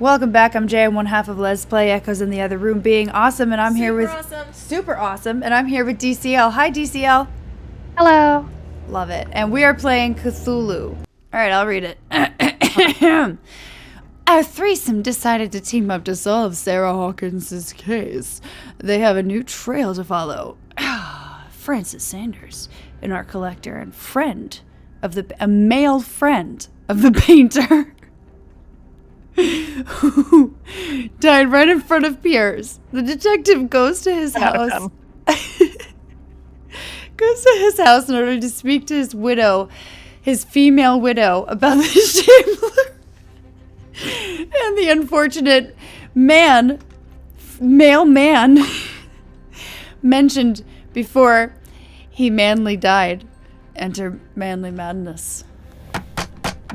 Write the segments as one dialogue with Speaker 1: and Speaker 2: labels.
Speaker 1: Welcome back. I'm Jay. I'm one half of LesPlay. Echoes in the other room being awesome, and I'm here with super awesome, and I'm here with DCL. Hi, DCL.
Speaker 2: Hello.
Speaker 1: Love it. And we are playing Cthulhu. All right, I'll read it. Our threesome decided to team up to solve Sarah Hawkins' case. They have a new trail to follow. Francis Sanders, an art collector and a male friend of the painter, who died right in front of Pierce. The detective goes to his house. Goes to his house in order to speak to his widow, his female widow, about the Shambler and the unfortunate male man mentioned before he manly died. Enter manly madness.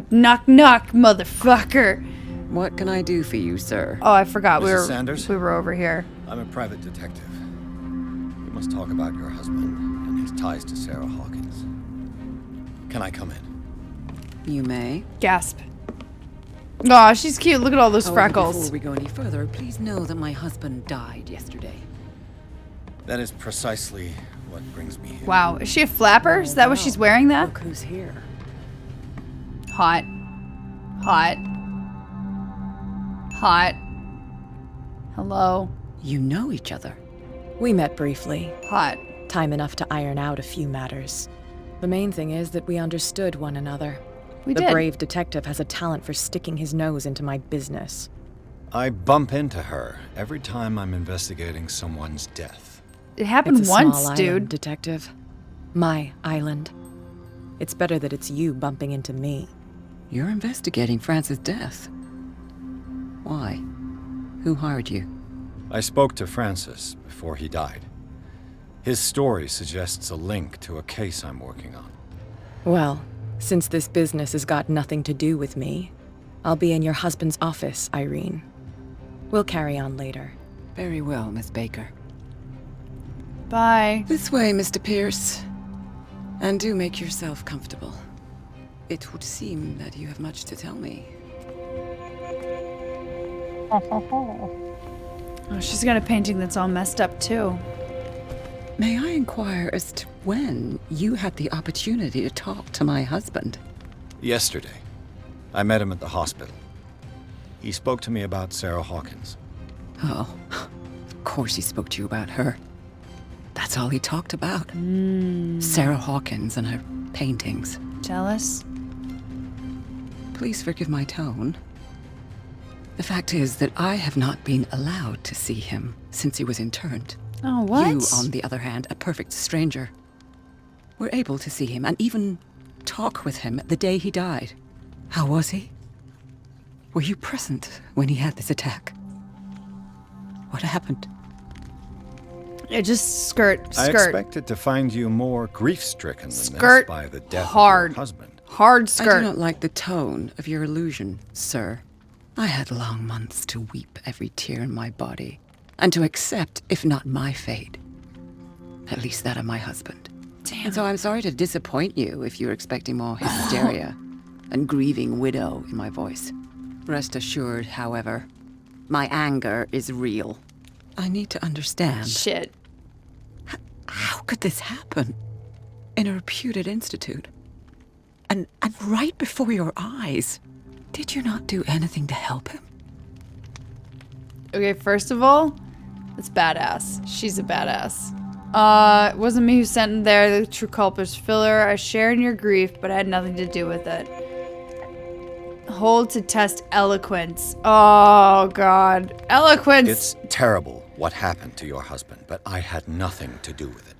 Speaker 1: Knock knock, motherfucker.
Speaker 3: What can I do for you, sir?
Speaker 1: Oh, I forgot.
Speaker 4: Mrs. Sanders?
Speaker 1: We were over here.
Speaker 4: I'm a private detective. We must talk about your husband and his ties to Sarah Hawkins. Can I come in?
Speaker 3: You may.
Speaker 1: Gasp. Aw, she's cute. Look at all those freckles.
Speaker 3: Before we go any further, please know that my husband died yesterday.
Speaker 4: That is precisely what brings me here.
Speaker 1: Wow. Is she a flapper? Is that what she's wearing that?
Speaker 3: Look who's here.
Speaker 1: Hot. Hot. Hot. Hello.
Speaker 3: You know each other.
Speaker 2: We met briefly.
Speaker 1: Hot.
Speaker 2: Time enough to iron out a few matters. The main thing is that we understood one another.
Speaker 1: We
Speaker 2: the
Speaker 1: did.
Speaker 2: brave detective has a talent for sticking his nose into my business.
Speaker 4: I bump into her every time I'm investigating someone's death.
Speaker 1: It happened
Speaker 2: It's a
Speaker 1: once,
Speaker 2: small
Speaker 1: dude.
Speaker 2: island, detective. My island. It's better that it's you bumping into me.
Speaker 3: You're investigating Francis' death. Why? Who hired you?
Speaker 4: I spoke to Francis before he died. His story suggests a link to a case I'm working on.
Speaker 2: Well, since this business has got nothing to do with me, I'll be in your husband's office, Irene. We'll carry on later.
Speaker 3: Very well, Miss Baker.
Speaker 1: Bye.
Speaker 3: This way, Mr. Pierce. And do make yourself comfortable. It would seem that you have much to tell me.
Speaker 1: Oh, she's got a painting that's all messed up, too.
Speaker 3: May I inquire as to when you had the opportunity to talk to my husband?
Speaker 4: Yesterday, I met him at the hospital. He spoke to me about Sarah Hawkins.
Speaker 3: Oh, of course he spoke to you about her. That's all he talked about. Sarah Hawkins and her paintings.
Speaker 1: Jealous?
Speaker 3: Please forgive my tone. The fact is that I have not been allowed to see him since he was interned.
Speaker 1: Oh, what?
Speaker 3: You, on the other hand, a perfect stranger, were able to see him and even talk with him the day he died. How was he? Were you present when he had this attack? What happened?
Speaker 1: Yeah, just skirt.
Speaker 4: I expected to find you more grief-stricken than
Speaker 1: Skirt
Speaker 4: this by the death
Speaker 1: hard.
Speaker 4: of your husband.
Speaker 1: Hard
Speaker 3: I
Speaker 1: skirt.
Speaker 3: do not like the tone of your allusion, sir. I had long months to weep every tear in my body, and to accept, if not my fate, at least that of my husband.
Speaker 1: Damn.
Speaker 3: And so I'm sorry to disappoint you if you're expecting more hysteria and grieving widow in my voice. Rest assured, however, my anger is real. I need to understand.
Speaker 1: Shit.
Speaker 3: How could this happen? In a reputed institute? And right before your eyes? Did you not do anything to help him?
Speaker 1: Okay, first of all, it's badass. She's a badass. It wasn't me who sent him there. The true culprit's filler. I share in your grief, but I had nothing to do with it. Hold to test eloquence. Oh, God. Eloquence!
Speaker 4: It's terrible what happened to your husband, but I had nothing to do with it.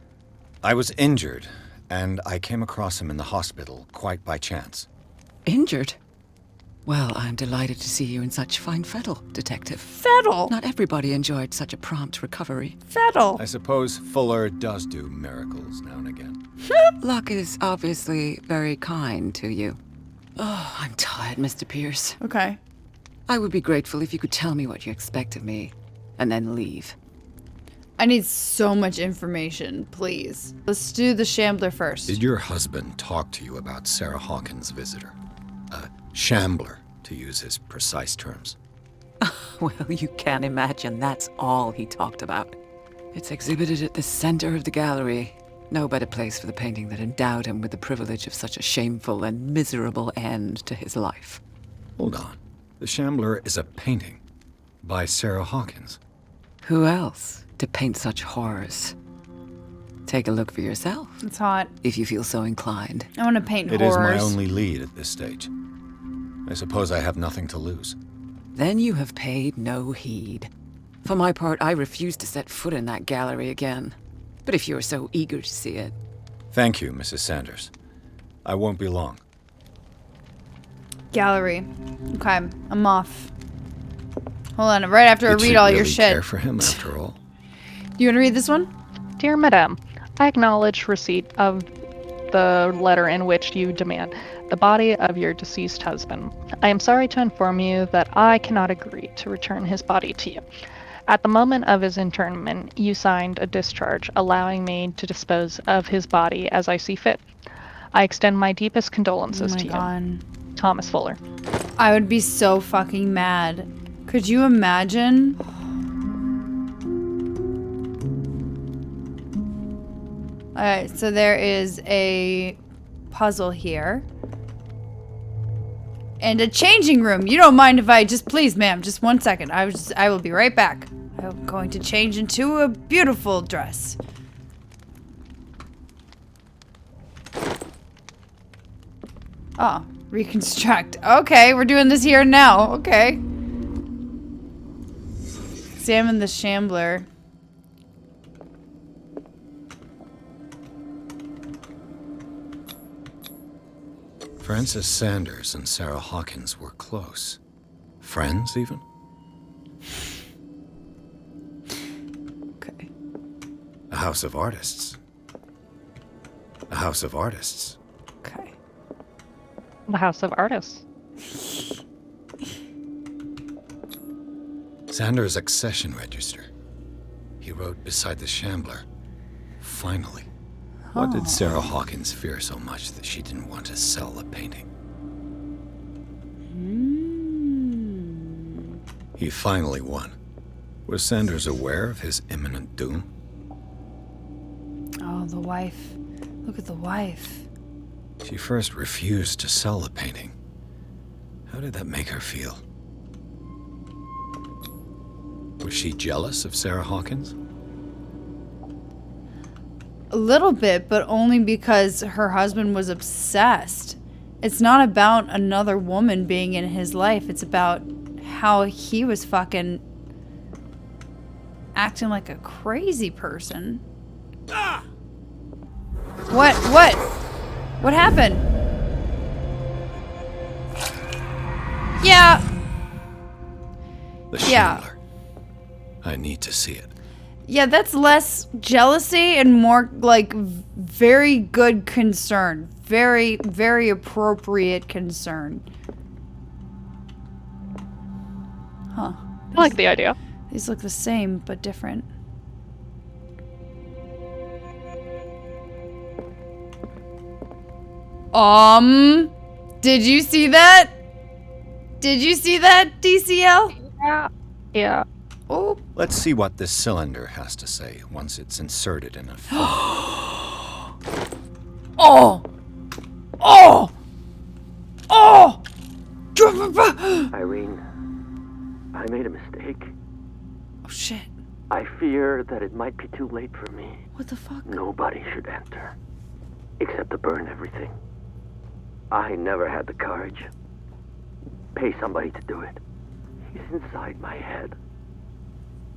Speaker 4: I was injured, and I came across him in the hospital quite by chance.
Speaker 3: Injured? Well, I'm delighted to see you in such fine fettle, Detective.
Speaker 1: Fettle!
Speaker 3: Not everybody enjoyed such a prompt recovery.
Speaker 1: Fettle!
Speaker 4: I suppose Fuller does do miracles now and again.
Speaker 3: Luck is obviously very kind to you. Oh, I'm tired, Mr. Pierce.
Speaker 1: Okay.
Speaker 3: I would be grateful if you could tell me what you expect of me, and then leave.
Speaker 1: I need so much information, please. Let's do the Shambler first.
Speaker 4: Did your husband talk to you about Sarah Hawkins' visitor? A Shambler, to use his precise terms.
Speaker 3: Well, you can imagine that's all he talked about. It's exhibited at the center of the gallery. No better place for the painting that endowed him with the privilege of such a shameful and miserable end to his life.
Speaker 4: Hold on. The Shambler is a painting by Sarah Hawkins.
Speaker 3: Who else to paint such horrors? Take a look for yourself,
Speaker 1: It's hot.
Speaker 3: if you feel so inclined.
Speaker 1: I want to paint
Speaker 4: It is
Speaker 1: horrors.
Speaker 4: my only lead at this stage. I suppose I have nothing to lose.
Speaker 3: Then you have paid no heed. For my part, I refuse to set foot in that gallery again. But if you're so eager to see it...
Speaker 4: Thank you, Mrs. Sanders. I won't be long.
Speaker 1: Gallery. Okay, I'm off. Hold on, right after I
Speaker 4: Did
Speaker 1: read
Speaker 4: she
Speaker 1: all
Speaker 4: really
Speaker 1: your shit.
Speaker 4: care for him after all?
Speaker 1: Do you want to read this one?
Speaker 5: Dear Madame, I acknowledge receipt of the letter in which you demand the body of your deceased husband. I am sorry to inform you that I cannot agree to return his body to you. At the moment of his internment, you signed a discharge allowing me to dispose of his body as I see fit. I extend my deepest condolences
Speaker 1: Oh my
Speaker 5: to you.
Speaker 1: god.
Speaker 5: Thomas Fuller.
Speaker 1: I would be so fucking mad. Could you imagine? Alright, so there is a puzzle here. And a changing room. You don't mind if I just, please, ma'am, just 1 second. I will be right back. I'm going to change into a beautiful dress. Oh, reconstruct. Okay, we're doing this here and now. Okay. Examine the Shambler.
Speaker 4: Frances Sanders and Sarah Hawkins were close. Friends, even?
Speaker 1: Okay.
Speaker 4: A house of artists. A house of artists.
Speaker 1: Okay.
Speaker 5: The House of Artists.
Speaker 4: Sanders' accession register. He wrote beside the Shambler. Finally. What did Sarah Hawkins fear so much that she didn't want to sell the painting? He finally won. Was Sanders aware of his imminent doom?
Speaker 1: Oh, the wife. Look at the wife.
Speaker 4: She first refused to sell the painting. How did that make her feel? Was she jealous of Sarah Hawkins?
Speaker 1: A little bit, but only because her husband was obsessed. It's not about another woman being in his life. It's about how he was fucking acting like a crazy person. What? What happened? Yeah.
Speaker 4: The
Speaker 1: Yeah.
Speaker 4: Shambler. I need to see it.
Speaker 1: Yeah, that's less jealousy and more like very good concern. Very, very appropriate concern. Huh.
Speaker 5: I like the idea.
Speaker 1: These look the same, but different. Did you see that? Did you see that, DCL?
Speaker 5: Yeah. Yeah.
Speaker 1: Oh.
Speaker 4: Let's see what this cylinder has to say once it's inserted in a film.
Speaker 1: Oh! Oh! Oh!
Speaker 6: Irene, I made a mistake.
Speaker 1: Oh shit.
Speaker 6: I fear that it might be too late for me.
Speaker 1: What the fuck?
Speaker 6: Nobody should enter, except to burn everything. I never had the courage. Pay somebody to do it. He's inside my head.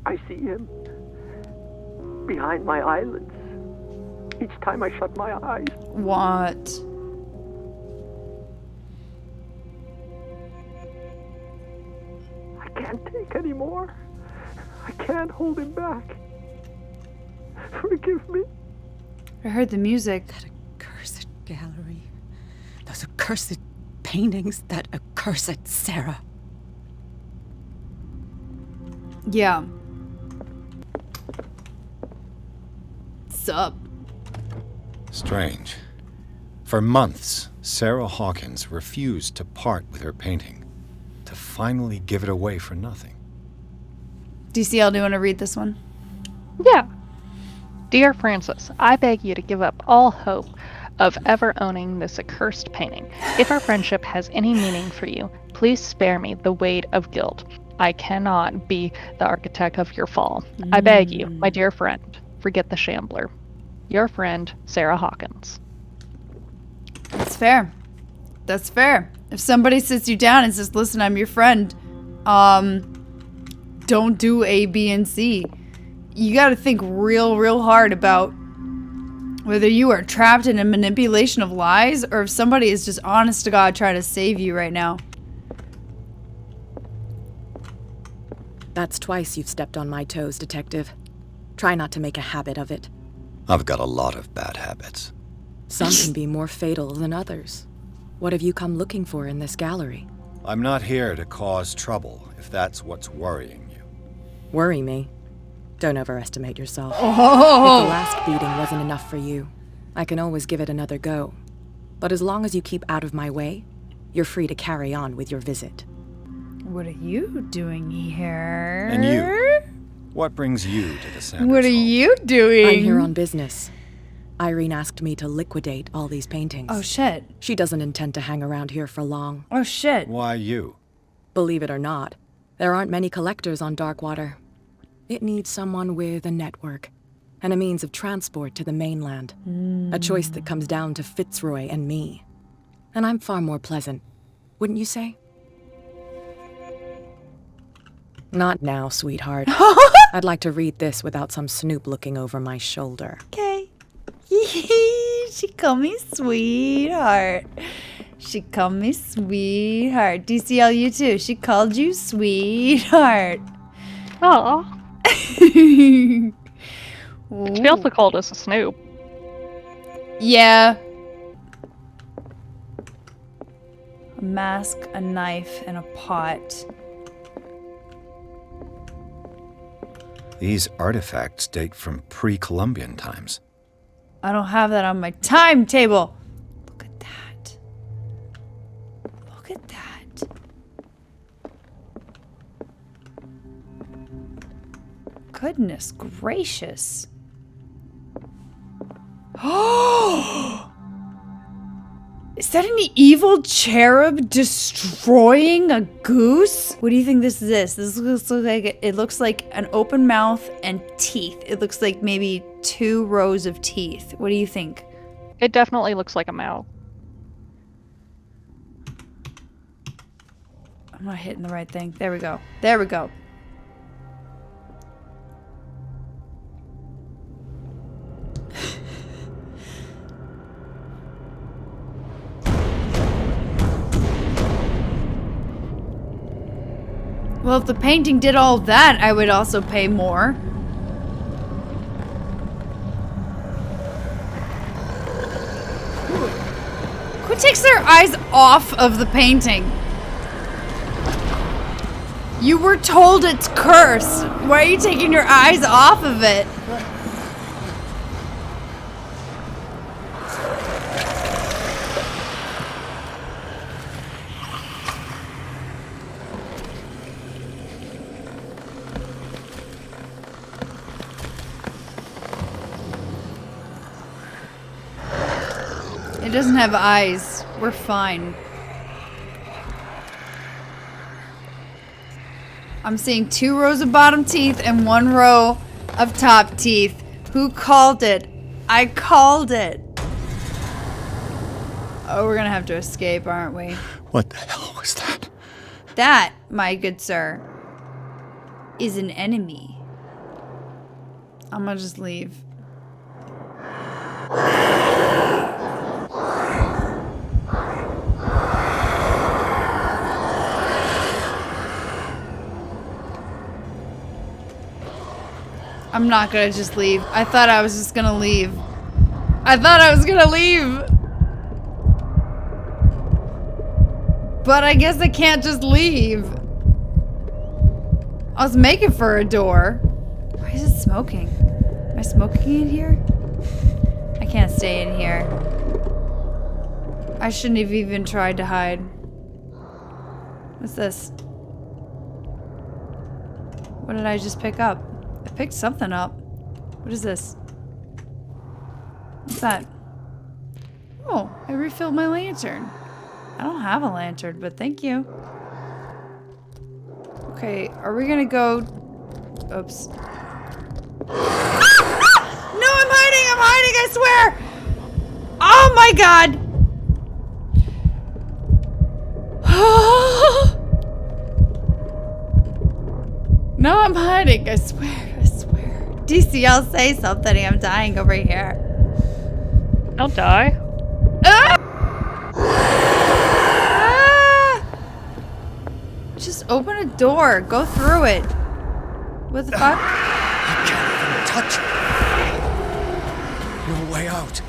Speaker 6: I see him behind my eyelids each time I shut my eyes.
Speaker 1: What?
Speaker 6: I can't take any more. I can't hold him back. Forgive me.
Speaker 1: I heard the music.
Speaker 3: That accursed gallery. Those accursed paintings. That accursed Sarah.
Speaker 1: Yeah. Sup?
Speaker 4: Strange. For months, Sarah Hawkins refused to part with her painting, to finally give it away for nothing.
Speaker 1: DCL, do you want to read this one?
Speaker 5: Yeah. Dear Francis, I beg you to give up all hope of ever owning this accursed painting. If our friendship has any meaning for you, please spare me the weight of guilt. I cannot be the architect of your fall. I beg you, my dear friend, forget the Shambler. Your friend, Sarah Hawkins.
Speaker 1: That's fair. That's fair. If somebody sits you down and says, listen, I'm your friend, don't do A, B, and C. You gotta think real hard about whether you are trapped in a manipulation of lies or if somebody is just honest to God trying to save you right now.
Speaker 2: That's twice you've stepped on my toes, Detective. Try not to make a habit of it.
Speaker 4: I've got a lot of bad habits.
Speaker 2: Some can be more fatal than others. What have you come looking for in this gallery?
Speaker 4: I'm not here to cause trouble, if that's what's worrying you.
Speaker 2: Worry me? Don't overestimate yourself.
Speaker 1: Oh.
Speaker 2: If the last beating wasn't enough for you, I can always give it another go. But as long as you keep out of my way, you're free to carry on with your visit.
Speaker 1: What are you doing here?
Speaker 4: And you? What brings you to the Sanders
Speaker 1: What are
Speaker 4: home?
Speaker 1: you doing?
Speaker 2: I'm here on business. Irene asked me to liquidate all these paintings.
Speaker 1: Oh, shit.
Speaker 2: She doesn't intend to hang around here for long.
Speaker 1: Oh, shit.
Speaker 4: Why you?
Speaker 2: Believe it or not, there aren't many collectors on Darkwater. It needs someone with a network and a means of transport to the mainland. A choice that comes down to Fitzroy and me. And I'm far more pleasant, wouldn't you say? Not now, sweetheart. I'd like to read this without some snoop looking over my shoulder.
Speaker 1: Okay. She called me sweetheart. She called me sweetheart. DCL, you too. She called you sweetheart.
Speaker 5: Oh,
Speaker 1: Ooh.
Speaker 5: she also called us a snoop.
Speaker 1: Yeah. A mask, a knife, and a pot.
Speaker 4: These artifacts date from pre-Columbian times.
Speaker 1: I don't have that on my timetable. Look at that. Look at that. Goodness gracious. Oh! Is that an evil cherub destroying a goose? What do you think this is? This looks like an open mouth and teeth. It looks like maybe 2 rows of teeth. What do you think?
Speaker 5: It definitely looks like a mouth.
Speaker 1: I'm not hitting the right thing. There we go. There we go. Well, if the painting did all that, I would also pay more. Who takes their eyes off of the painting? You were told it's cursed. Why are you taking your eyes off of it? It doesn't have eyes. We're fine. I'm seeing 2 rows of bottom teeth and 1 row of top teeth. Who called it? I called it. Oh, we're gonna have to escape, aren't we?
Speaker 4: What the hell was that?
Speaker 1: That, my good sir, is an enemy. I'm gonna just leave. I'm not gonna just leave. I thought I was just gonna leave. I thought I was gonna leave. But I guess I can't just leave. I was making for a door. Why is it smoking? Am I smoking in here? I can't stay in here. I shouldn't have even tried to hide. What's this? What did I just pick up? I picked something up. What is this? What's that? Oh, I refilled my lantern. I don't have a lantern, but thank you. Okay, are we gonna go... Oops. No, I'm hiding, I swear! Oh my god! No, I'm hiding, I swear. DCL, say something, I'm dying over here.
Speaker 5: Don't die.
Speaker 1: Ah! Ah! Just open a door, go through it. What the fuck?
Speaker 4: I can't even touch it. No way out.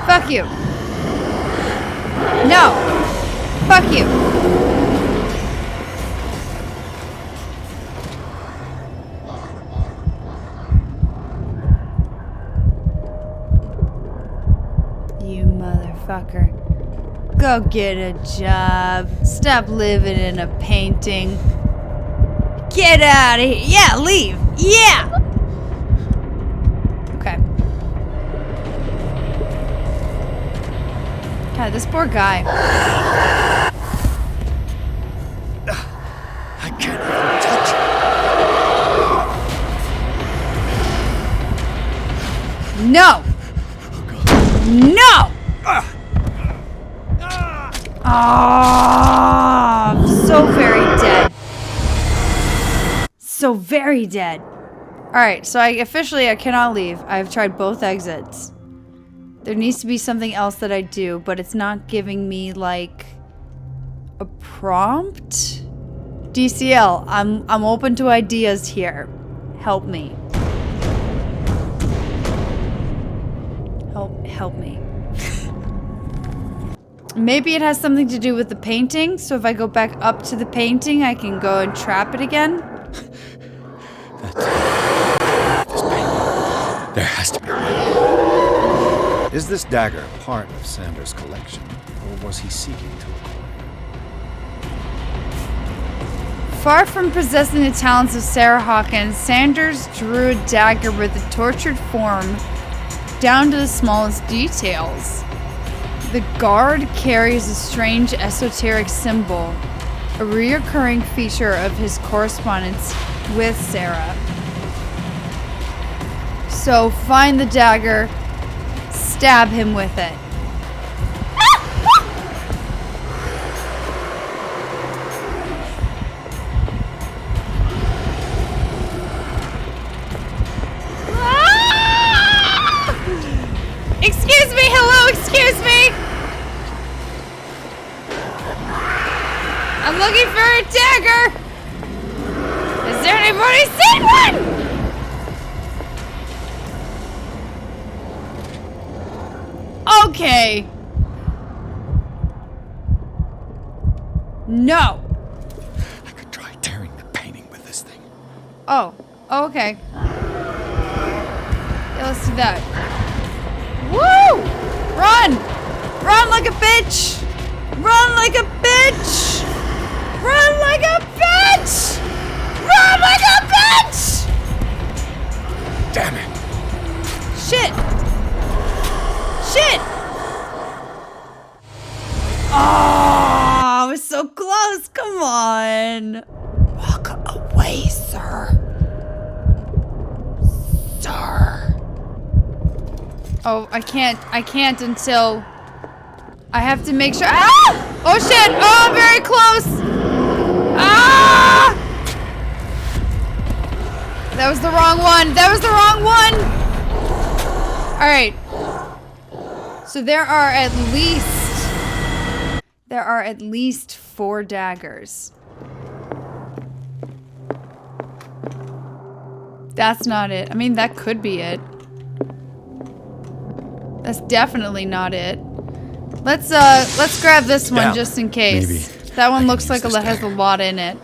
Speaker 1: Fuck you. No. Fuck you. You motherfucker. Go get a job. Stop living in a painting. Get out of here. Yeah, leave. Yeah. Okay. God, this poor guy.
Speaker 4: I can't even touch it.
Speaker 1: No. No. Ah, I'm so very dead. So very dead. Alright, so I cannot leave. I've tried both exits. There needs to be something else that I do, but it's not giving me, like, a prompt? DCL, I'm open to ideas here. Help me. Help me. Maybe it has something to do with the painting, so if I go back up to the painting, I can go and trap it again.
Speaker 4: There has to be. Is this dagger part of Sanders' collection, or was he seeking to acquire?
Speaker 1: Far from possessing the talents of Sarah Hawkins, Sanders drew a dagger with a tortured form down to the smallest details. The guard carries a strange esoteric symbol, a reoccurring feature of his correspondence with Sarah. So find the dagger, stab him with it. Excuse me, hello, excuse me. I'm looking for a dagger. Has there anybody seen one? Okay. No.
Speaker 4: I could try tearing the painting with this thing.
Speaker 1: Oh, okay. Yeah, let's do that. Woo! Run! Run like a bitch! Run like a bitch! Run like a bitch! Run like a bitch!
Speaker 4: Damn it!
Speaker 1: Shit! Shit! Oh, I was so close. Come on. Walk away, sir. Sir. Oh, I can't until I have to make sure. Ah! Oh shit! Oh, I'm very close. Ah! That was the wrong one. That was the wrong one. All right. So there are at least 4 daggers. That's not it. I mean, that could be it. That's definitely not it. Let's grab this one just in case.
Speaker 4: Maybe
Speaker 1: That one
Speaker 4: I
Speaker 1: looks
Speaker 4: can
Speaker 1: like
Speaker 4: use
Speaker 1: it
Speaker 4: this
Speaker 1: has a
Speaker 4: dagger.
Speaker 1: lot in it.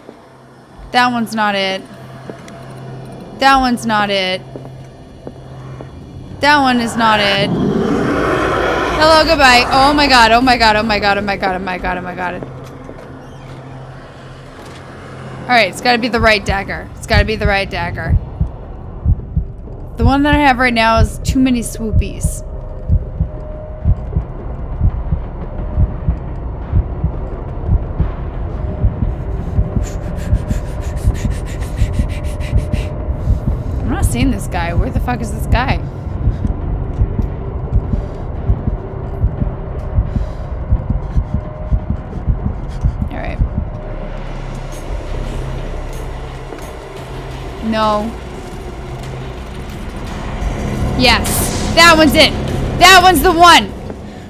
Speaker 1: That one's not it. That one's not it. That one is not it. Hello, goodbye. Oh my god, oh my god, oh my god, oh my god, oh my god, oh my god. Alright, it's gotta be the right dagger. It's gotta be the right dagger. The one that I have right now is too many swoopies. I'm not seeing this guy. Where the fuck is this guy? Alright. No. Yes. That one's it. That one's the one.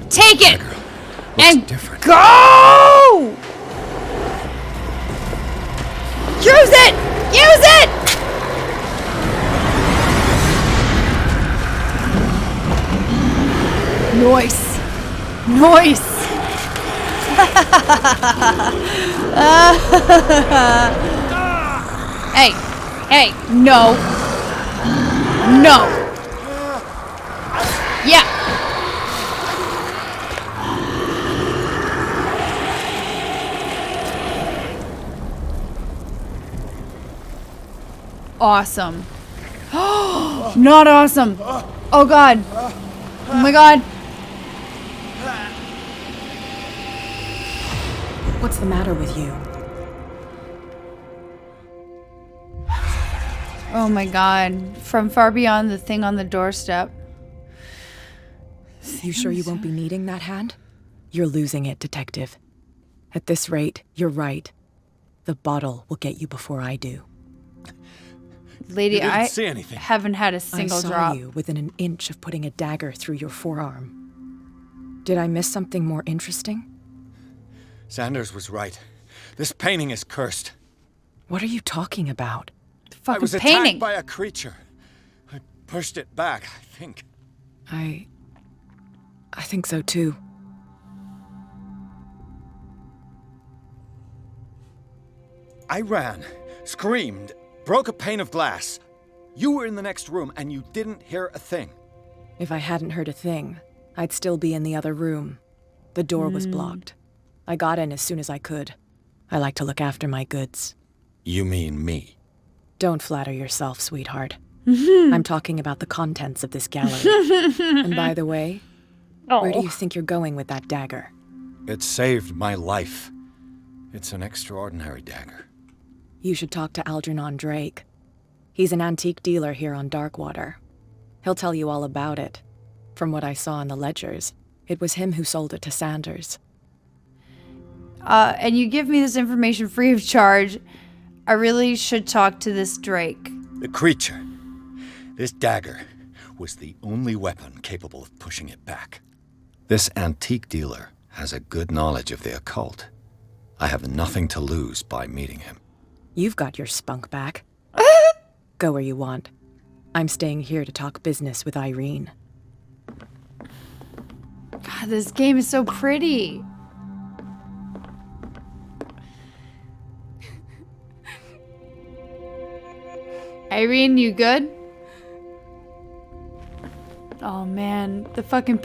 Speaker 1: Take it.
Speaker 4: Looks
Speaker 1: And
Speaker 4: different.
Speaker 1: go! Use it! Use it! Nice. Nice. Hey. Hey. No. No. Yeah. Awesome. Not awesome. Oh god. Oh my god.
Speaker 2: What's the matter with you?
Speaker 1: Oh my god. From far beyond the thing on the doorstep.
Speaker 2: You sure you won't be needing that hand? You're losing it, Detective. At this rate, you're right. The bottle will get you before I do.
Speaker 1: Lady,
Speaker 4: You didn't
Speaker 1: I
Speaker 4: see anything.
Speaker 1: haven't had a single
Speaker 2: I saw
Speaker 1: drop.
Speaker 2: you within an inch of putting a dagger through your forearm. Did I miss something more interesting?
Speaker 4: Sanders was right. This painting is cursed.
Speaker 2: What are you talking about?
Speaker 1: The
Speaker 4: I
Speaker 1: fucking
Speaker 4: was
Speaker 1: painting.
Speaker 4: attacked by a creature. I pushed it back, I think.
Speaker 2: I think so too.
Speaker 4: I ran, screamed, broke a pane of glass. You were in the next room and you didn't hear a thing.
Speaker 2: If I hadn't heard a thing, I'd still be in the other room. The door was blocked. I got in as soon as I could. I like to look after my goods.
Speaker 4: You mean me?
Speaker 2: Don't flatter yourself, sweetheart. I'm talking about the contents of this gallery. And by the way, where do you think you're going with that dagger?
Speaker 4: It saved my life. It's an extraordinary dagger.
Speaker 2: You should talk to Algernon Drake. He's an antique dealer here on Darkwater. He'll tell you all about it. From what I saw in the ledgers, it was him who sold it to Sanders.
Speaker 1: And you give me this information free of charge. I really should talk to this Drake.
Speaker 4: The creature. This dagger was the only weapon capable of pushing it back. This antique dealer has a good knowledge of the occult. I have nothing to lose by meeting him.
Speaker 2: You've got your spunk back. Go where you want. I'm staying here to talk business with Irene.
Speaker 1: God, this game is so pretty. Irene, you good? Oh man, the fucking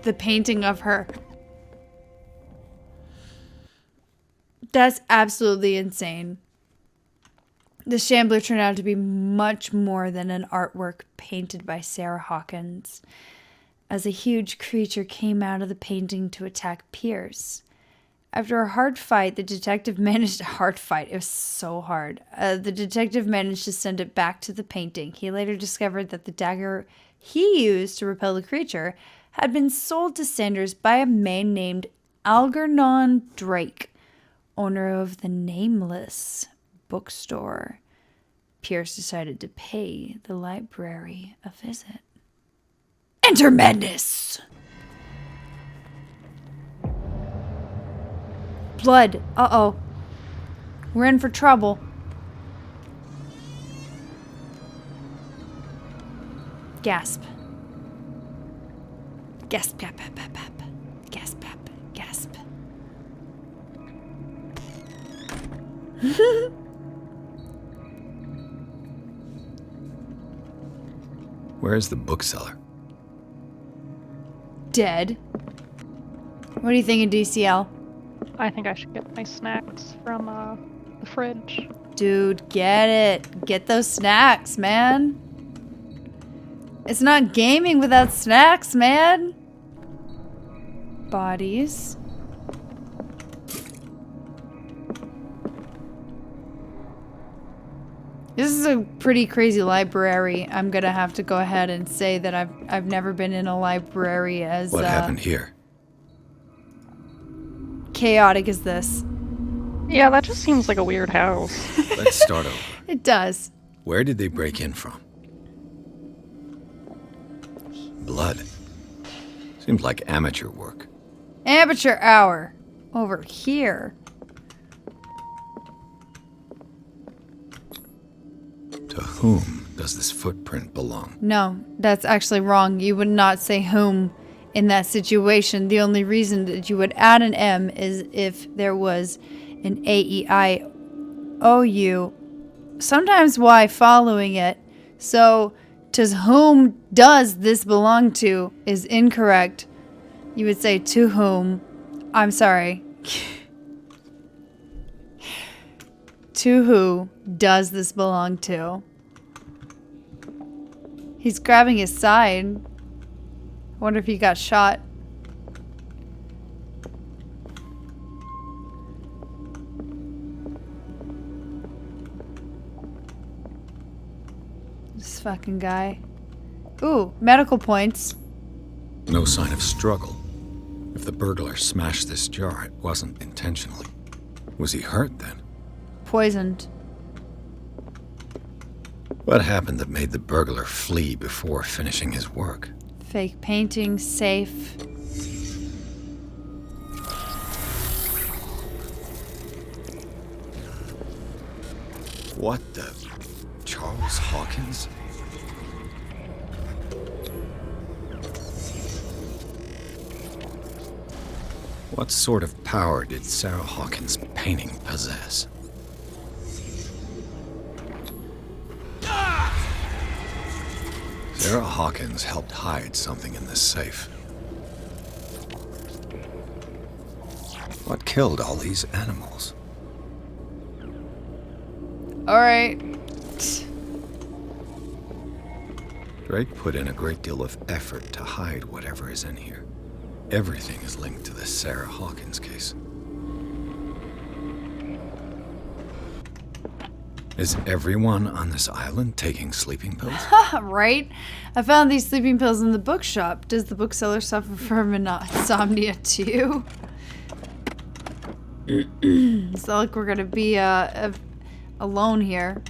Speaker 1: the painting of her. That's absolutely insane. The Shambler turned out to be much more than an artwork painted by Sarah Hawkins, as a huge creature came out of the painting to attack Pierce. After a hard fight, the detective managed to it was so hard. The detective managed to send it back to the painting. He later discovered that the dagger he used to repel the creature had been sold to Sanders by a man named Algernon Drake, owner of the Nameless bookstore. Pierce decided to pay the library a visit. Enter madness! Blood. Uh-oh. We're in for trouble. Gasp. Gasp, gasp, gasp, gasp, gasp, gasp.
Speaker 4: Where's the bookseller?
Speaker 1: Dead. What are you thinking, DCL?
Speaker 5: I think I should get my snacks from the fridge.
Speaker 1: Dude, get it. Get those snacks, man. It's not gaming without snacks, man. Bodies. This is a pretty crazy library. I'm gonna have to go ahead and say that I've never been in a library as
Speaker 4: What happened here?
Speaker 1: chaotic as this.
Speaker 5: Yeah, that just seems like a weird house.
Speaker 4: Let's start over.
Speaker 1: It does.
Speaker 4: Where did they break in from? Blood. Seems like amateur work.
Speaker 1: Amateur hour. Over here.
Speaker 4: To whom does this footprint belong?
Speaker 1: No, that's actually wrong. You would not say whom in that situation. The only reason that you would add an M is if there was an A-E-I-O-U, sometimes Y following it. So, to whom does this belong to is incorrect. You would say to whom. I'm sorry. To who does this belong to? He's grabbing his side. I wonder if he got shot. This fucking guy. Ooh, medical points.
Speaker 4: No sign of struggle. If the burglar smashed this jar, it wasn't intentionally. Was he hurt then?
Speaker 1: Poisoned.
Speaker 4: What happened that made the burglar flee before finishing his work?
Speaker 1: Fake painting, safe.
Speaker 4: What the? Charles Hawkins? What sort of power did Sarah Hawkins' painting possess? Sarah Hawkins helped hide something in this safe. What killed all these animals?
Speaker 1: Alright.
Speaker 4: Drake put in a great deal of effort to hide whatever is in here. Everything is linked to the Sarah Hawkins case. Is everyone on this island taking sleeping pills?
Speaker 1: Right? I found these sleeping pills in the bookshop. Does the bookseller suffer from insomnia too? It's not like we're gonna be alone here.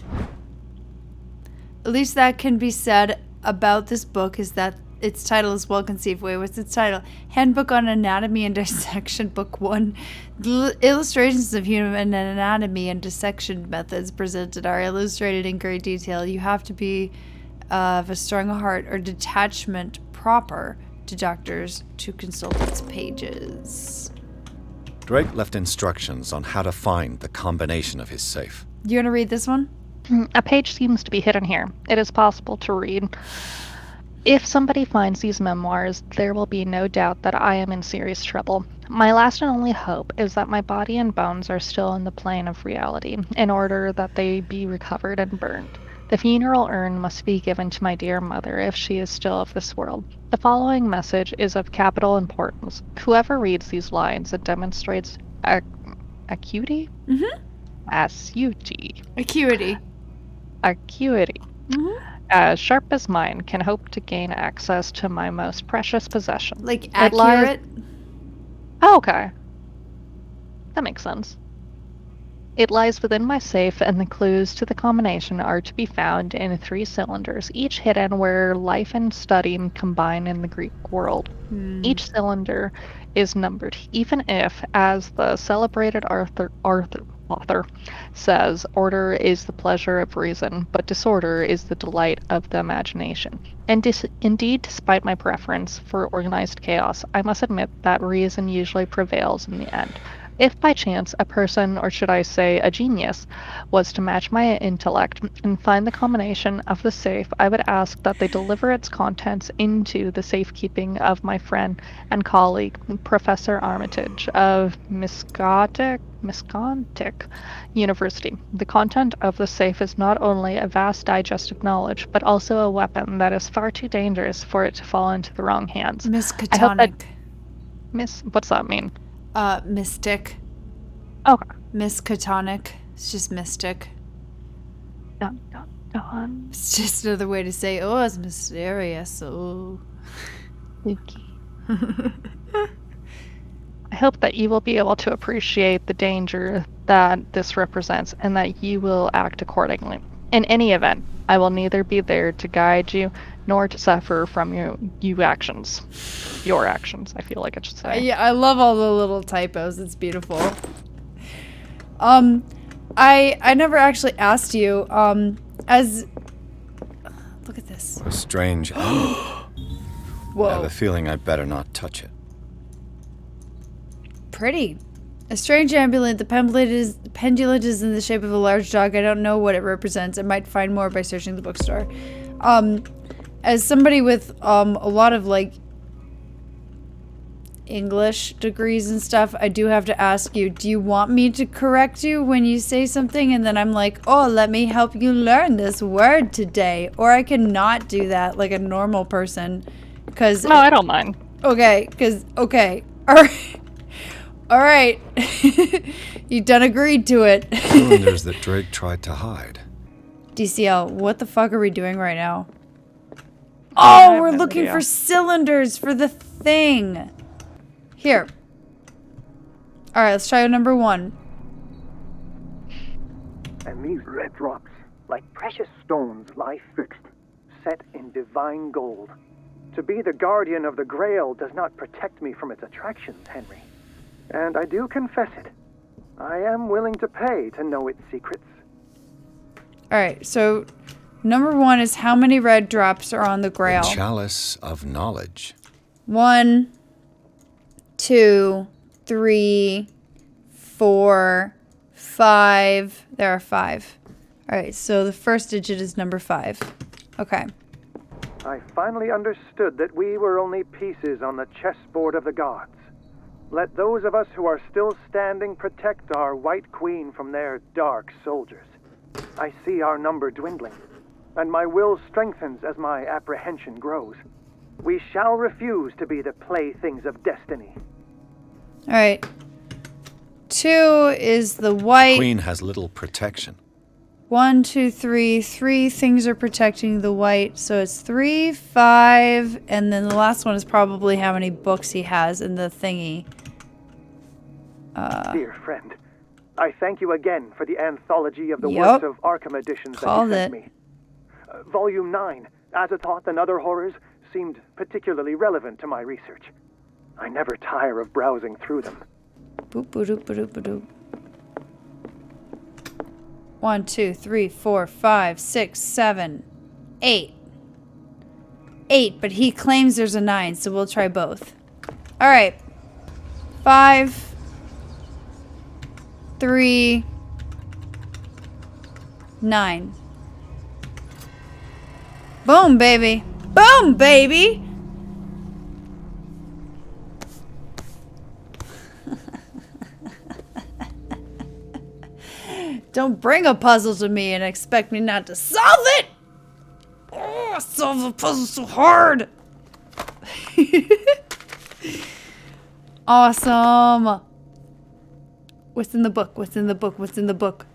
Speaker 1: At least that can be said about this book is that its title is well conceived. Wait, what's its title? Handbook on Anatomy and Dissection, Book 1. The illustrations of human anatomy and dissection methods presented are illustrated in great detail. You have to be of a strong heart or detachment proper to doctors to consult its pages.
Speaker 4: Drake left instructions on how to find the combination of his safe.
Speaker 1: You want to read this one?
Speaker 5: A page seems to be hidden here. It is possible to read. If somebody finds these memoirs, there will be no doubt that I am in serious trouble. My last and only hope is that my body and bones are still in the plane of reality, in order that they be recovered and burned. The funeral urn must be given to my dear mother if she is still of this world. The following message is of capital importance. Whoever reads these lines, it demonstrates acuity?
Speaker 1: Mm-hmm.
Speaker 5: Acuity.
Speaker 1: Acuity.
Speaker 5: Acuity.
Speaker 1: Mm-hmm.
Speaker 5: As sharp as mine, can hope to gain access to my most precious possession.
Speaker 1: Like
Speaker 5: It lies-
Speaker 1: accurate?
Speaker 5: Oh, okay. That makes sense. It lies within my safe, and the clues to the combination are to be found in 3 cylinders, each hidden where life and study combine in the Greek world. Each cylinder is numbered, even if, as the celebrated author says, order is the pleasure of reason, but disorder is the delight of the imagination. And indeed, despite my preference for organized chaos, I must admit that reason usually prevails in the end. If by chance a person, or should I say a genius, was to match my intellect and find the combination of the safe, I would ask that they deliver its contents into the safekeeping of my friend and colleague, Professor Armitage of Miscontic University. The content of the safe is not only a vast digest of knowledge, but also a weapon that is far too dangerous for it to fall into the wrong hands. I hope that what's that mean?
Speaker 1: Mystic.
Speaker 5: Okay.
Speaker 1: Miskatonic. It's just mystic.
Speaker 5: Dun, dun, dun.
Speaker 1: It's just another way to say, oh, it's mysterious. Oh.
Speaker 5: Spooky. I hope that you will be able to appreciate the danger that this represents and that you will act accordingly. In any event, I will neither be there to guide you nor to suffer from your actions. Your actions, I feel like it should say.
Speaker 1: Yeah, I love all the little typos. It's beautiful. I never actually asked you, as... Look at this.
Speaker 4: A strange... I
Speaker 1: Whoa.
Speaker 4: have a feeling I'd better not touch it.
Speaker 1: Pretty. A strange amulet. The pendulum is in the shape of a large dog. I don't know what it represents. I might find more by searching the bookstore. As somebody with a lot of like English degrees and stuff, I do have to ask you, do you want me to correct you when you say something and then I'm like, oh, let me help you learn this word today? Or I cannot do that like a normal person. Cause
Speaker 5: No, I don't mind.
Speaker 1: okay, alright. Alright. You done agreed to it.
Speaker 4: Cylinders that Drake tried to hide.
Speaker 1: DCL, what the fuck are we doing right now? Oh, we're looking for cylinders for the thing. Here. Alright, let's try number 1.
Speaker 7: And these red drops, like precious stones, lie fixed, set in divine gold. To be the guardian of the Grail does not protect me from its attractions, Henry. And I do confess it. I am willing to pay to know its secrets.
Speaker 1: Alright, so number 1 is how many red drops are on the Grail?
Speaker 4: The chalice of knowledge.
Speaker 1: 1, 2, 3, 4, 5. There are 5. Alright, so the first digit is number 5. Okay.
Speaker 7: I finally understood that we were only pieces on the chessboard of the gods. Let those of us who are still standing protect our White Queen from their dark soldiers. I see our number dwindling, and my will strengthens as my apprehension grows. We shall refuse to be the playthings of destiny.
Speaker 1: Alright. 2 is the white.
Speaker 4: Queen has little protection.
Speaker 1: 1, 2, 3. 3 things are protecting the white. So it's 3, 5, and then the last one is probably how many books he has in the thingy.
Speaker 7: Dear friend, I thank you again for the anthology of the
Speaker 1: Yup.
Speaker 7: works of Arkham editions
Speaker 1: Called
Speaker 7: that you sent
Speaker 1: it.
Speaker 7: me. Volume 9, Azathoth and Other Horrors, seemed particularly relevant to my research. I never tire of browsing through them.
Speaker 1: Boop, boop, boop, boop, boop. 1, 2, 3, 4, 5, 6, 7, 8. 8, but he claims there's a 9, so we'll try both. Alright. 5, 3, 9. Boom, baby. Boom, baby! Don't bring a puzzle to me and expect me not to solve it! Oh, I solve the puzzle so hard! Awesome! What's in the book? What's in the book? What's in the book?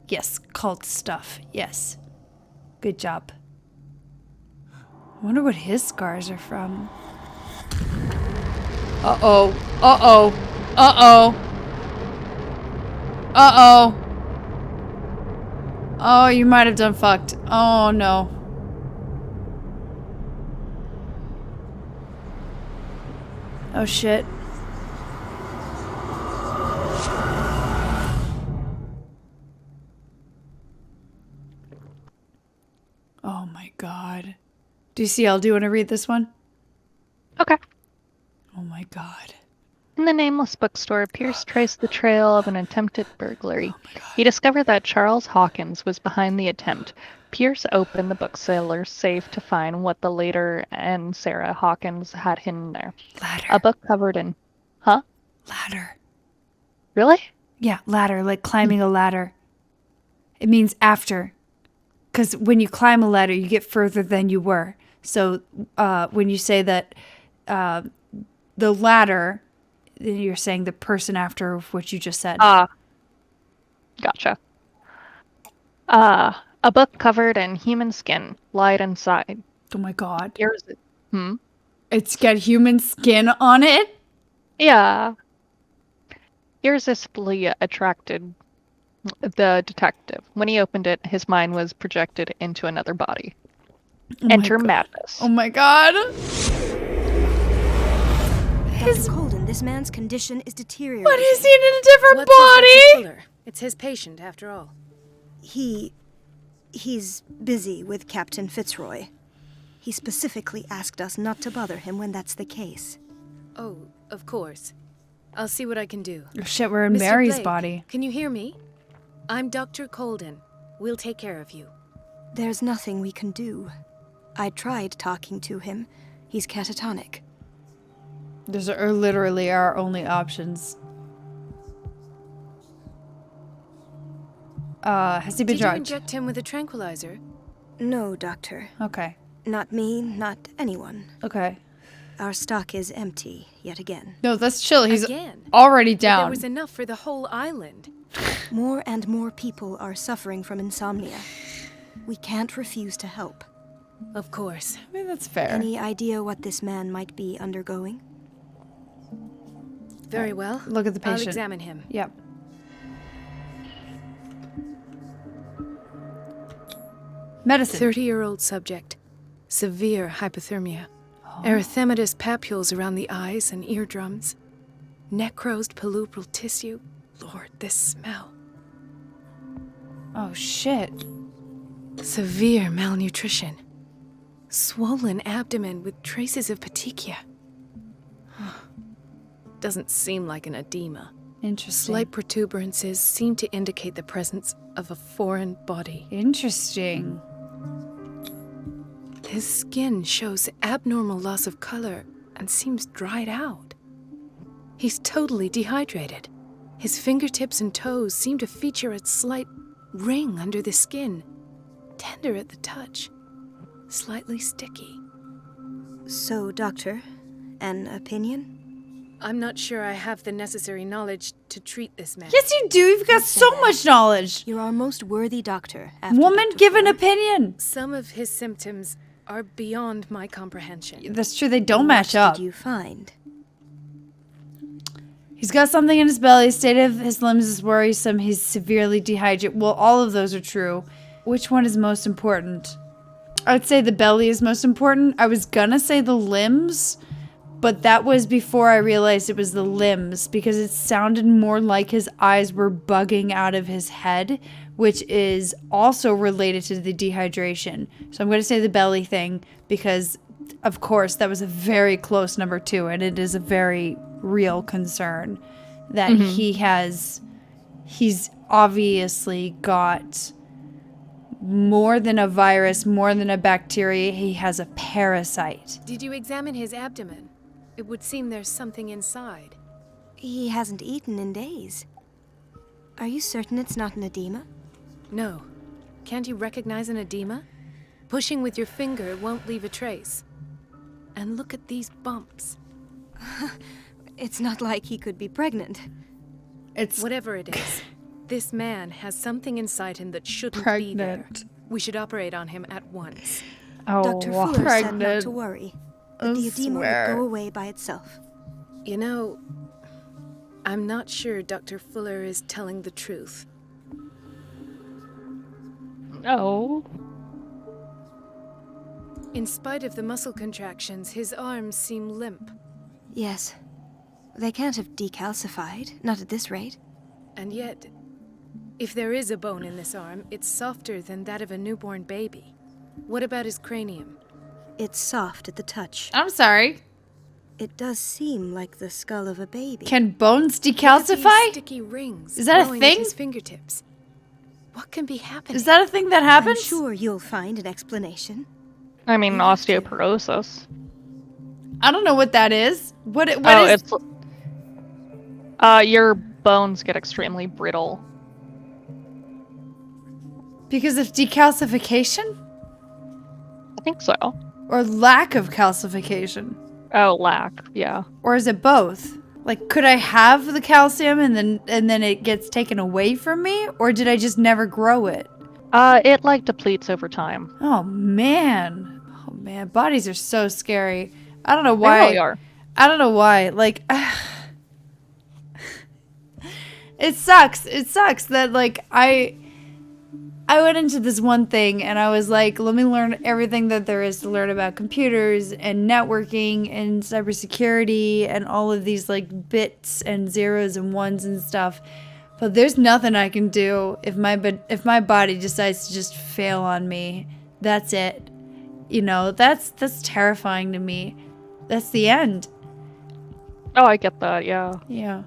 Speaker 1: Yes, cult stuff. Yes. Good job. I wonder what his scars are from. Uh-oh. Uh-oh. Uh-oh. Uh-oh. Oh, you might have done fucked. Oh, no. Oh, shit. Oh, my God. DCL, do you want to read this one?
Speaker 5: Okay.
Speaker 1: Oh, my God.
Speaker 5: In the nameless bookstore, Pierce traced the trail of an attempted burglary. He discovered that Charles Hawkins was behind the attempt. Pierce opened the bookseller's safe to find what the later and Sarah Hawkins had hidden there.
Speaker 1: Ladder.
Speaker 5: A book covered in... Huh?
Speaker 1: Ladder.
Speaker 5: Really?
Speaker 1: Yeah, ladder, like climbing a ladder. It means after. Because when you climb a ladder, you get further than you were. So when you say that the ladder, then you're saying the person after what you just said.
Speaker 5: Gotcha. A book covered in human skin lied inside.
Speaker 1: Oh my god.
Speaker 5: Here's it.
Speaker 1: It's got human skin on it?
Speaker 5: Yeah. Irresistibly attracted the detective. When he opened it, his mind was projected into another body. Enter madness.
Speaker 1: Oh my god.
Speaker 8: Dr. Colden, this man's condition is deteriorating.
Speaker 1: What is he in a different
Speaker 9: What's up with
Speaker 1: body?
Speaker 9: Fuller? It's his patient, after all.
Speaker 8: He's busy with Captain Fitzroy. He specifically asked us not to bother him when that's the case.
Speaker 9: Oh, of course. I'll see what I can do.
Speaker 1: Oh shit, we're in
Speaker 9: Mr.
Speaker 1: Mary's
Speaker 9: Blake,
Speaker 1: body.
Speaker 9: Can you hear me? I'm Dr. Colden. We'll take care of you.
Speaker 8: There's nothing we can do. I tried talking to him. He's catatonic.
Speaker 1: Those are literally our only options. Has he been
Speaker 9: Did you
Speaker 1: drugged?
Speaker 9: inject him with a tranquilizer?
Speaker 8: No, Doctor.
Speaker 1: Okay.
Speaker 8: Not me, not anyone.
Speaker 1: Okay.
Speaker 8: Our stock is empty, yet again.
Speaker 1: No, that's chill. He's
Speaker 9: Again?
Speaker 1: already
Speaker 9: But
Speaker 1: down.
Speaker 9: there was enough for the whole island.
Speaker 8: More and more people are suffering from insomnia. We can't refuse to help.
Speaker 9: Of course.
Speaker 1: I mean, that's fair.
Speaker 8: Any idea what this man might be undergoing?
Speaker 9: Very well.
Speaker 1: Look at the patient.
Speaker 9: I'll examine him.
Speaker 1: Yep. Medicine.
Speaker 9: 30-year-old subject. Severe hypothermia. Erythematous papules around the eyes and eardrums. Necrosed palpebral tissue. Lord, this smell.
Speaker 1: Oh, shit.
Speaker 9: Severe malnutrition. Swollen abdomen with traces of petechia. Doesn't seem like an edema.
Speaker 1: Interesting.
Speaker 9: Slight protuberances seem to indicate the presence of a foreign body.
Speaker 1: Interesting.
Speaker 9: His skin shows abnormal loss of color and seems dried out. He's totally dehydrated. His fingertips and toes seem to feature a slight ring under the skin, tender at the touch, slightly sticky.
Speaker 8: So, Doctor, an opinion?
Speaker 9: I'm not sure I have the necessary knowledge to treat this man.
Speaker 1: Yes, you do. You've got so much knowledge.
Speaker 8: You're our most worthy doctor. After
Speaker 1: Woman,
Speaker 8: Dr.
Speaker 1: give an
Speaker 8: Fuller.
Speaker 1: opinion.
Speaker 9: Some of his symptoms are beyond my comprehension.
Speaker 1: That's true. They don't match
Speaker 8: What
Speaker 1: up.
Speaker 8: did you find?
Speaker 1: He's got something in his belly. State of his limbs is worrisome. He's severely dehydrated. Well, all of those are true. Which one is most important? I would say the belly is most important. I was gonna say the limbs, but that was before I realized it was the limbs because it sounded more like his eyes were bugging out of his head, which is also related to the dehydration. So I'm going to say the belly thing because, of course, that was a very close number 2, and it is a very real concern that he's obviously got more than a virus, more than a bacteria. He has a parasite.
Speaker 9: Did you examine his abdomen? It would seem there's something inside.
Speaker 8: He hasn't eaten in days. Are you certain it's not an edema?
Speaker 9: No. Can't you recognize an edema? Pushing with your finger won't leave a trace. And look at these bumps.
Speaker 8: It's not like he could be pregnant.
Speaker 1: It's
Speaker 9: Whatever it is, this man has something inside him that shouldn't be there.
Speaker 1: pregnant.
Speaker 9: We should operate on him at once.
Speaker 1: Oh,
Speaker 8: Dr. Fuller said not
Speaker 1: pregnant.
Speaker 8: to worry.
Speaker 1: I
Speaker 8: That the edema
Speaker 1: swear.
Speaker 8: would go away by itself.
Speaker 9: You know, I'm not sure Dr. Fuller is telling the truth.
Speaker 5: Oh.
Speaker 9: In spite of the muscle contractions, his arms seem limp.
Speaker 8: Yes. They can't have decalcified, not at this rate.
Speaker 9: And yet, if there is a bone in this arm, it's softer than that of a newborn baby. What about his cranium?
Speaker 8: It's soft at the touch.
Speaker 1: I'm sorry.
Speaker 8: It does seem like the skull of a baby.
Speaker 1: Can bones
Speaker 9: Look at
Speaker 1: decalcify?
Speaker 9: these sticky rings
Speaker 1: Is that a
Speaker 9: glowing
Speaker 1: thing?
Speaker 9: at his fingertips. What can be happening?
Speaker 1: Is that a thing that happens?
Speaker 8: I'm sure you'll find an explanation.
Speaker 5: I mean, osteoporosis.
Speaker 1: I don't know what that is. What is?
Speaker 5: It's your bones get extremely brittle.
Speaker 1: Because of decalcification?
Speaker 5: I think so.
Speaker 1: Or lack of calcification?
Speaker 5: Oh, lack. Yeah.
Speaker 1: Or is it both? Like, could I have the calcium and then it gets taken away from me? Or did I just never grow it?
Speaker 5: It like depletes over time.
Speaker 1: Oh man. Oh man, bodies are so scary. I don't know
Speaker 5: They
Speaker 1: why.
Speaker 5: really are.
Speaker 1: I don't know why. Like it sucks. It sucks that like I went into this one thing and I was like, let me learn everything that there is to learn about computers and networking and cybersecurity and all of these like bits and zeros and ones and stuff. But there's nothing I can do if my body decides to just fail on me. That's it. You know, that's terrifying to me. That's the end.
Speaker 5: Oh, I get that, yeah.
Speaker 1: Yeah.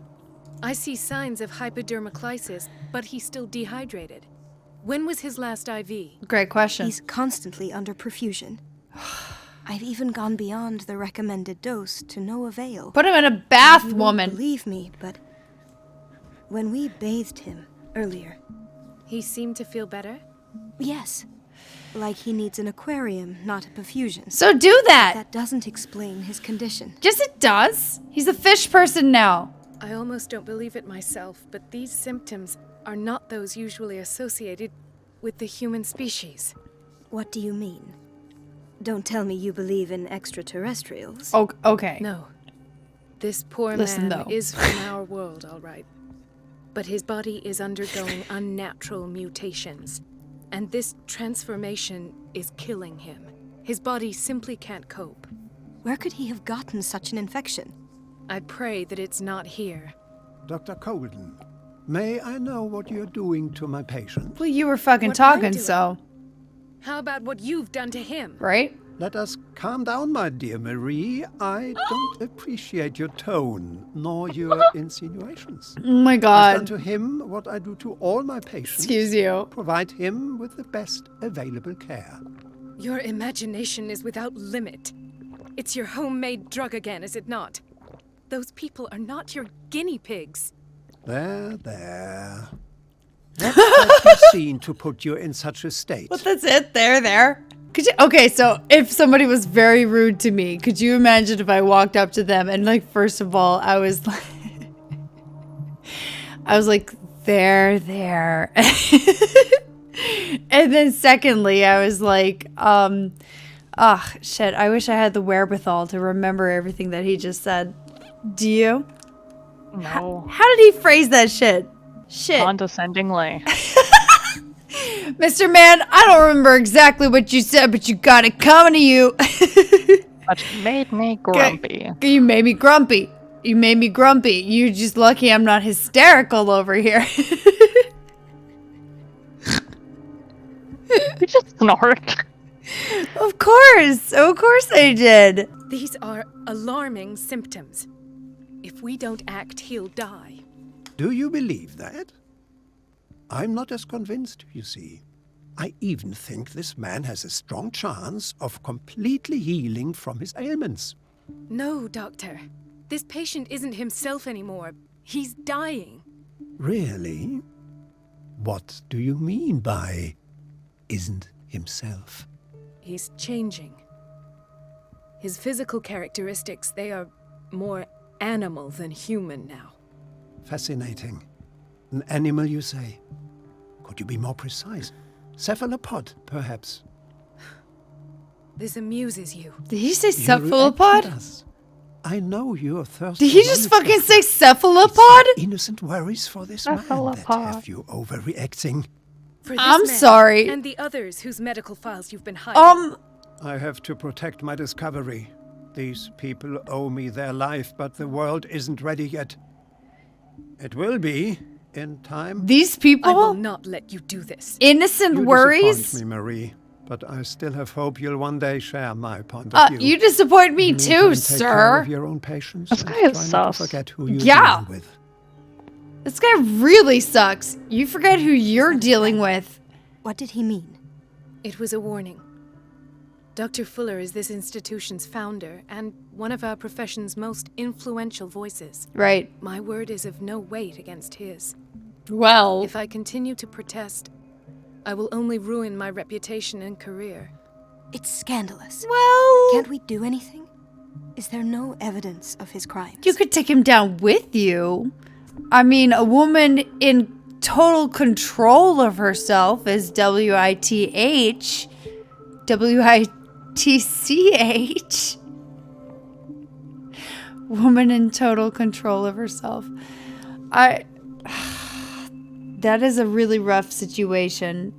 Speaker 9: I see signs of hypodermoclysis, but he's still dehydrated. When was his last IV?
Speaker 1: Great question.
Speaker 8: He's constantly under perfusion. I've even gone beyond the recommended dose to no avail.
Speaker 1: Put him in a bath,
Speaker 8: You won't
Speaker 1: woman.
Speaker 8: believe me, but when we bathed him earlier,
Speaker 9: He seemed to feel better?
Speaker 8: yes, like he needs an aquarium, not a perfusion.
Speaker 1: So do that.
Speaker 8: That doesn't explain his condition.
Speaker 1: Yes, it does. He's a fish person now.
Speaker 9: I almost don't believe it myself, but these symptoms are not those usually associated with the human species.
Speaker 8: What do you mean? Don't tell me you believe in extraterrestrials.
Speaker 1: Oh, okay.
Speaker 9: No. This poor
Speaker 1: Listen,
Speaker 9: man
Speaker 1: though.
Speaker 9: is from our world, all right. But his body is undergoing unnatural mutations. And this transformation is killing him. His body simply can't cope.
Speaker 8: Where could he have gotten such an infection?
Speaker 9: I pray that it's not here.
Speaker 10: Dr. Colden, may I know what you're doing to my patient?
Speaker 1: Well, you were fucking
Speaker 9: What I'm
Speaker 1: talking,
Speaker 9: doing.
Speaker 1: so.
Speaker 9: How about what you've done to him?
Speaker 1: Right?
Speaker 10: Let us calm down, my dear Marie. I don't appreciate your tone, nor your insinuations.
Speaker 1: Oh my
Speaker 10: I've done
Speaker 1: god.
Speaker 10: to him what I do to all my patients.
Speaker 1: Excuse you.
Speaker 10: Provide him with the best available care.
Speaker 9: Your imagination is without limit. It's your homemade drug again, is it not? Those people are not your guinea pigs.
Speaker 10: There. What have you seen to put you in such a state?
Speaker 1: But that's it. There. Could you? Okay, so if somebody was very rude to me, could you imagine if I walked up to them and like, first of all, I was like, there. And then secondly, I was like, shit, I wish I had the wherewithal to remember everything that he just said. Do you?
Speaker 5: No.
Speaker 1: How did he phrase that shit? Shit.
Speaker 5: Condescendingly.
Speaker 1: Mr. Man, I don't remember exactly what you said, but you got it coming to you.
Speaker 5: That made me grumpy.
Speaker 1: You made me grumpy. You're just lucky I'm not hysterical over here.
Speaker 5: You just snort.
Speaker 1: Of course I did.
Speaker 9: These are alarming symptoms. If we don't act, he'll die.
Speaker 10: Do you believe that? I'm not as convinced, you see. I even think this man has a strong chance of completely healing from his ailments.
Speaker 9: No, Doctor. This patient isn't himself anymore. He's dying.
Speaker 10: Really? What do you mean by isn't himself?
Speaker 9: He's changing. His physical characteristics, they are more animal than human now.
Speaker 10: Fascinating. An animal, you say? Could you be more precise? Cephalopod, perhaps?
Speaker 9: This amuses you.
Speaker 1: Did he say
Speaker 10: Your
Speaker 1: cephalopod?
Speaker 10: reaction does. I know you're thirsty.
Speaker 1: Did he just
Speaker 10: knowledge,
Speaker 1: fucking
Speaker 10: Doctor.
Speaker 1: say
Speaker 10: It's
Speaker 1: cephalopod?
Speaker 10: my innocent worries for this man that
Speaker 5: Cephalopod.
Speaker 10: have you overreacting.
Speaker 9: For this
Speaker 1: I'm
Speaker 9: man
Speaker 1: sorry.
Speaker 9: And the others whose medical files you've been hiding.
Speaker 10: I have to protect my discovery. These people owe me their life, but the world isn't ready yet. It will be, in time.
Speaker 1: These
Speaker 9: I will
Speaker 1: people?
Speaker 9: not let you do this.
Speaker 1: Innocent
Speaker 10: You
Speaker 1: worries?
Speaker 10: disappoint me, Marie. but I still have hope you'll one day share my point of view.
Speaker 1: You disappoint me
Speaker 10: In the
Speaker 1: too,
Speaker 10: meantime, take care
Speaker 1: sir.
Speaker 10: of your own patients
Speaker 5: This
Speaker 10: and
Speaker 5: guy is
Speaker 10: try not to
Speaker 5: sus.
Speaker 10: forget who you're
Speaker 1: Yeah.
Speaker 10: dealing with.
Speaker 1: This guy really sucks. You forget who you're dealing with.
Speaker 8: What did he mean?
Speaker 9: It was a warning. Dr. Fuller is this institution's founder and one of our profession's most influential voices.
Speaker 1: Right.
Speaker 9: My word is of no weight against his.
Speaker 1: Well,
Speaker 9: If I continue to protest, I will only ruin my reputation and career.
Speaker 8: It's scandalous.
Speaker 1: well,
Speaker 8: Can't we do anything? Is there no evidence of his crimes?
Speaker 1: you could take him down with you. I mean, a woman in total control of herself is WITH. WITCH. Woman in total control of herself. That is a really rough situation.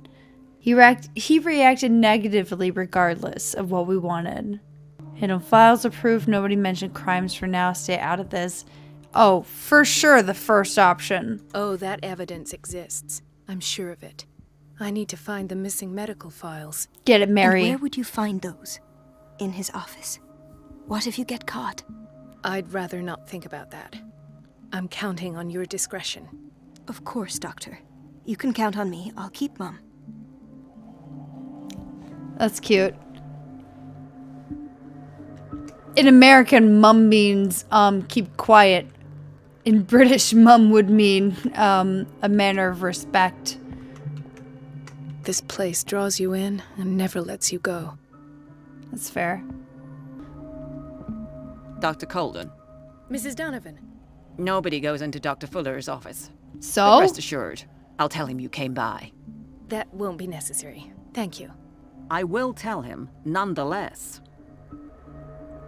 Speaker 1: He reacted negatively regardless of what we wanted. Hidden files are proof. Nobody mentioned crimes for now. Stay out of this. Oh, for sure the first option.
Speaker 9: Oh, that evidence exists. I'm sure of it. I need to find the missing medical files.
Speaker 1: Get it,
Speaker 8: And
Speaker 1: Mary.
Speaker 8: where would you find those? In his office. What if you get caught?
Speaker 9: I'd rather not think about that. I'm counting on your discretion.
Speaker 8: Of course, Doctor. You can count on me. I'll keep Mum.
Speaker 1: That's cute. In American, mum means keep quiet. In British, mum would mean a manner of respect.
Speaker 9: This place draws you in and never lets you go.
Speaker 1: That's fair.
Speaker 3: Dr. Colden,
Speaker 9: Mrs. Donovan.
Speaker 3: nobody goes into Dr. Fuller's office. But
Speaker 1: So?
Speaker 3: rest assured, I'll tell him you came by.
Speaker 9: That won't be necessary. Thank you.
Speaker 3: I will tell him, nonetheless.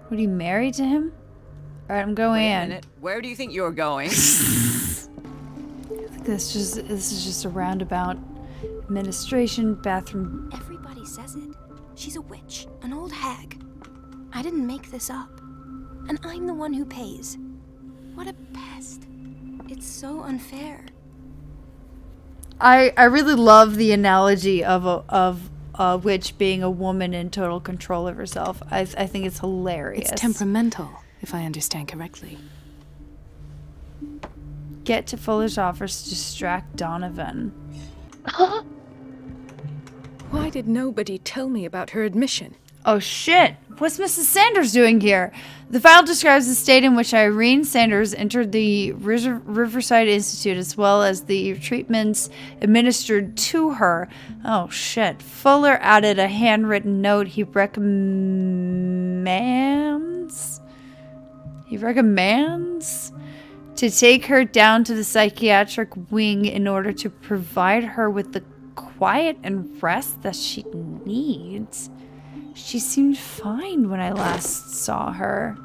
Speaker 1: What, are you married to him? Alright, I'm going
Speaker 3: Wait a
Speaker 1: in.
Speaker 3: minute, where do you think you're going?
Speaker 1: This is just a roundabout. Administration, bathroom.
Speaker 8: Everybody says it. She's a witch, an old hag. I didn't make this up. And I'm the one who pays. What a pest. It's so unfair.
Speaker 1: I really love the analogy of a witch being a woman in total control of herself. I think it's hilarious.
Speaker 9: It's temperamental, if I understand correctly.
Speaker 1: Get to Fuller's office to distract Donovan.
Speaker 9: Why did nobody tell me about her admission?
Speaker 1: Oh shit! What's Mrs. Sanders doing here? The file describes the state in which Irene Sanders entered the Riverside Institute as well as the treatments administered to her. Oh shit. Fuller added a handwritten note he recommends to take her down to the psychiatric wing in order to provide her with the quiet and rest that she needs. She seemed fine when I last saw her.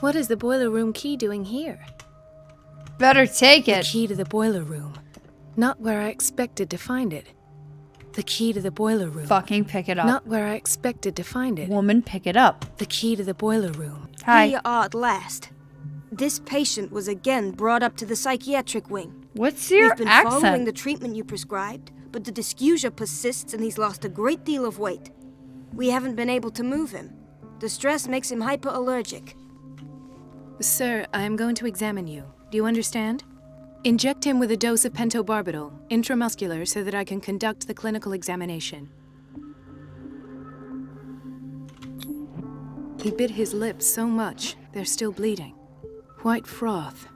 Speaker 9: What is the boiler room key doing here?
Speaker 1: Better take
Speaker 9: The
Speaker 1: it.
Speaker 9: key to the boiler room. Not where I expected to find it. The key to the boiler room.
Speaker 1: Fucking pick it up.
Speaker 9: Not where I expected to find it.
Speaker 1: Woman, pick it up.
Speaker 9: The key to the boiler room.
Speaker 1: Hi.
Speaker 8: Here you are at last. This patient was again brought up to the psychiatric wing.
Speaker 1: What's your
Speaker 8: We've been following
Speaker 1: accent?
Speaker 8: the treatment you prescribed, but the dysgeusia persists and he's lost a great deal of weight. We haven't been able to move him. The stress makes him hyperallergic.
Speaker 9: Sir, I am going to examine you. Do you understand? Inject him with a dose of pentobarbital, intramuscular, so that I can conduct the clinical examination. He bit his lips so much, they're still bleeding. White froth,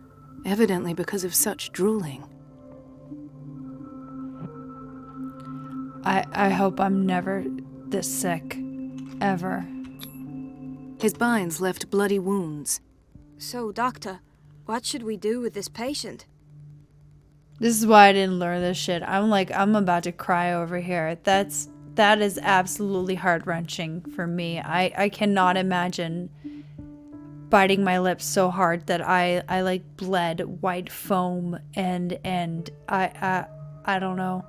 Speaker 9: evidently because of such drooling.
Speaker 1: I hope I'm never this sick. Ever.
Speaker 9: His binds left bloody wounds.
Speaker 8: So, Doctor, what should we do with this patient?
Speaker 1: This is why I didn't learn this shit. I'm about to cry over here. That is absolutely heart-wrenching for me. I cannot imagine biting my lips so hard that I like bled white foam and I don't know.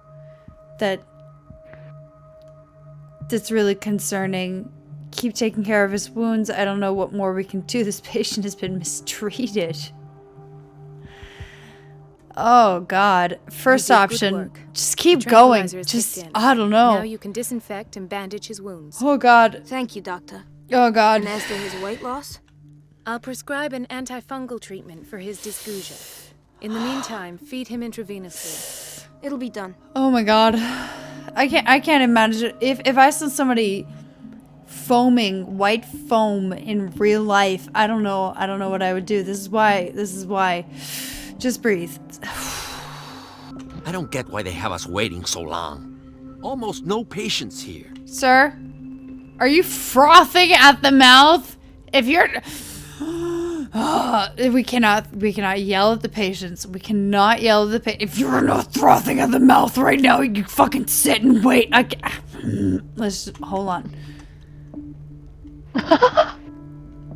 Speaker 1: That's really concerning keep taking care of his wounds. I don't know what more we can do. This patient has been mistreated. Oh God. First
Speaker 9: You did good
Speaker 1: option.
Speaker 9: work.
Speaker 1: Just keep
Speaker 9: The
Speaker 1: going.
Speaker 9: tranquilizer is
Speaker 1: Just,
Speaker 9: kicked in.
Speaker 1: I don't know.
Speaker 9: Now you can disinfect and bandage his wounds.
Speaker 1: Oh God.
Speaker 8: Thank you, Doctor.
Speaker 1: Oh God.
Speaker 8: And as to his weight loss?
Speaker 9: I'll prescribe an antifungal treatment for his dysgeusia. In the meantime, feed him intravenously.
Speaker 8: It'll be done.
Speaker 1: Oh my God. I can't imagine if I saw somebody foaming white foam in real life. I don't know what I would do. This is why. Just breathe.
Speaker 11: I don't get why they have us waiting so long. Almost no patients here.
Speaker 1: Sir, are you frothing at the mouth? If you're we cannot yell at the patients. We cannot yell at the if you're not frothing at the mouth right now, you fucking sit and wait. Let's just, hold on.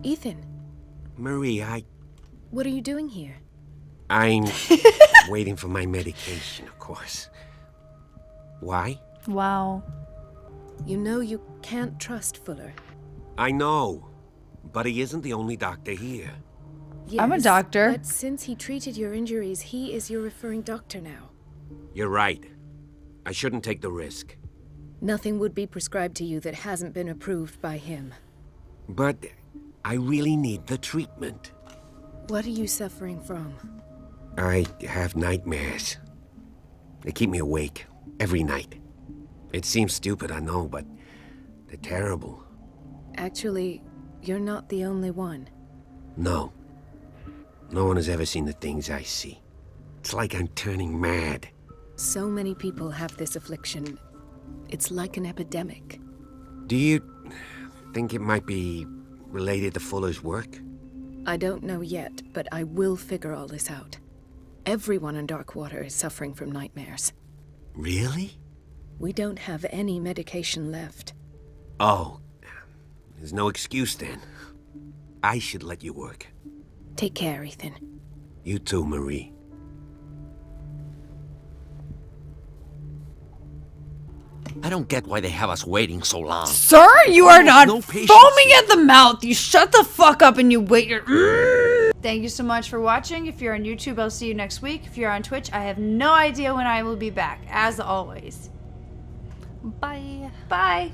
Speaker 9: Ethan,
Speaker 12: Marie,
Speaker 9: what are you doing here?
Speaker 12: I'm waiting for my medication, of course. Why?
Speaker 1: Wow.
Speaker 9: You know you can't trust Fuller.
Speaker 12: I know, but he isn't the only doctor here.
Speaker 9: Yes,
Speaker 1: I'm a doctor.
Speaker 9: But since he treated your injuries, he is your referring doctor now.
Speaker 12: You're right. I shouldn't take the risk.
Speaker 9: Nothing would be prescribed to you that hasn't been approved by him.
Speaker 12: But I really need the treatment.
Speaker 9: What are you suffering from?
Speaker 12: I have nightmares. They keep me awake every night. It seems stupid, I know, but they're terrible.
Speaker 9: Actually, you're not the only one.
Speaker 12: No. No one has ever seen the things I see. It's like I'm turning mad.
Speaker 9: So many people have this affliction. It's like an epidemic.
Speaker 12: Do you think it might be related to Fuller's work?
Speaker 9: I don't know yet, but I will figure all this out. Everyone in Darkwater is suffering from nightmares.
Speaker 12: Really?
Speaker 9: We don't have any medication left.
Speaker 12: Oh, there's no excuse then. I should let you work.
Speaker 9: Take care, Ethan.
Speaker 12: You too, Marie.
Speaker 11: I don't get why they have us waiting so long.
Speaker 1: Sir, you are not
Speaker 11: no patience.
Speaker 1: foaming at the mouth. You shut the fuck up and you wait your... Thank you so much for watching. If you're on YouTube, I'll see you next week. If you're on Twitch, I have no idea when I will be back, as always.
Speaker 5: Bye.
Speaker 1: Bye.